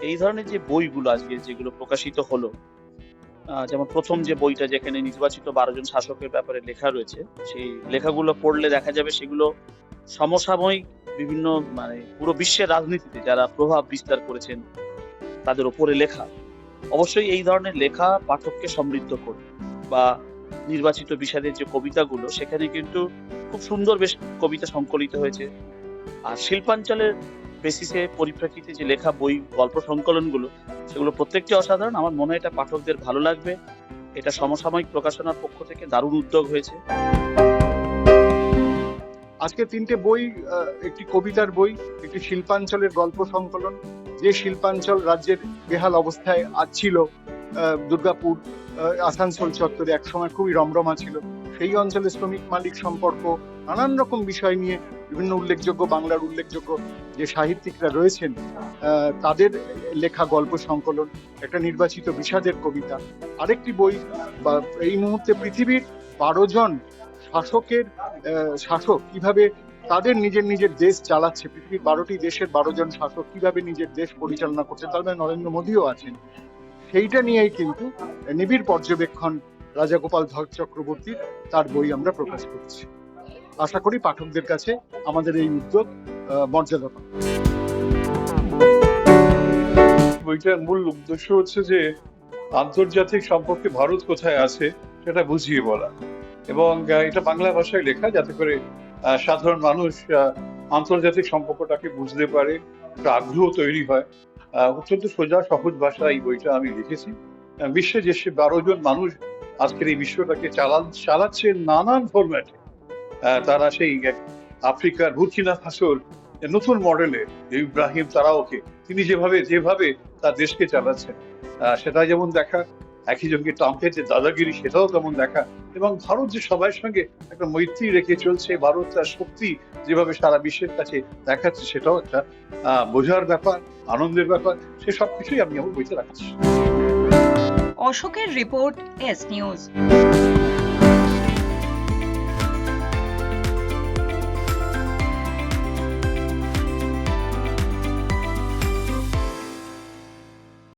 এই ধরনের যে বইগুলো আজকে যেগুলো প্রকাশিত হলো, যেমন প্রথম যে বইটা যেখানে নির্বাচিত ১২ জন শাসকের ব্যাপারে লেখা রয়েছে, সেই লেখাগুলো পড়লে দেখা যাবে সেগুলো সমসাময়িক বিভিন্ন মানে পুরো বিশ্বের রাজনীতিতে যারা প্রভাব বিস্তার করেছেন তাদের উপরে লেখা। অবশ্যই এই ধরনের লেখা পাঠককে সমৃদ্ধ করবে বা নির্বাচিত বিষাদের যে কবিতাগুলো সেখানে কিন্তু খুব সুন্দর বেশ কবিতা সংকলিত হয়েছে। আর শিল্পাঞ্চলের বেসিসে পরিপ্রেক্ষিতে যে লেখা বই, গল্প সংকলনগুলো সেগুলো প্রত্যেকটি অসাধারণ। আমার মনে হয় এটা পাঠকদের ভালো লাগবে। এটা সমসাময়িক প্রকাশনার পক্ষ থেকে দারুণ উদ্যোগ হয়েছে। আজকে ৩টে বই, একটি কবিতার বই, একটি শিল্পাঞ্চলের গল্প সংকলন। যে শিল্পাঞ্চল রাজ্যের বেহাল অবস্থায় আজ ছিল, দুর্গাপুর, আসানসোল চত্বরে একসময় খুবই রমরমা ছিল, সেই অঞ্চলে শ্রমিক মালিক সম্পর্ক, নানান রকম বিষয় নিয়ে বিভিন্ন উল্লেখযোগ্য বাংলার উল্লেখযোগ্য যে সাহিত্যিকরা রয়েছেন তাদের লেখা গল্প সংকলন, একটা নির্বাচিত বিষাদের কবিতা। আরেকটি বই, বা এই মুহূর্তে পৃথিবীর ১২ জন শাসক কিভাবে তাদের নিজের নিজের দেশ চালাচ্ছে, পৃথিবীর ১২টি দেশের ১২ জন শাসক কিভাবে নিজের দেশ পরিচালনা করছে, তার মধ্যে নরেন্দ্র মোদীও আছেন। সেইটা নিয়েই কিন্তু নিবিড় পর্যবেক্ষণ রাজাগোপাল ধর চক্রবর্তীর, তার বই আমরা প্রকাশ করছি। আশা করি পাঠকদের কাছে আমাদের এই উদ্যোগ মর্যাদা পাবে। বইটার মূল উদ্দেশ্য হচ্ছে যে আন্তর্জাতিক সম্পর্কে ভারত কোথায় আছে সেটা বুঝিয়ে বলা, এবং এটা বাংলা ভাষায় লেখা যাতে করে সাধারণ মানুষ আন্তর্জাতিক সম্পর্কটাকে বুঝতে পারে, একটা আগ্রহ তৈরি হয়। অত্যন্ত সোজা সহজ ভাষায় এই বইটা আমি লিখেছি। বিশ্বে যে ১২ জন মানুষ আজকের এই বিশ্বটাকে চালাচ্ছে নানান ফরম্যাটে, তারা সেই আফ্রিকার বুর্কিনা ফাসোর নতুন মডেলে ইব্রাহিম তারাওকে তিনি যেভাবে তার দেশকে চালাচ্ছেন, সেটা যেমন দেখা, একই সঙ্গে ট্রাম্পের যে দাদাগিরি সেটাও তেমন দেখা, এবং ভারত যে সবার সঙ্গে একটা মৈত্রী রেখে চলছে, ভারত তার শক্তি যেভাবে সারা বিশ্বের কাছে দেখাচ্ছে, সেটাও একটা বোঝার ব্যাপার, আনন্দের ব্যাপার। সে সবকিছুই আমি আমার বইতে রাখছি। অশোকের রিপোর্ট, এস নিউজ।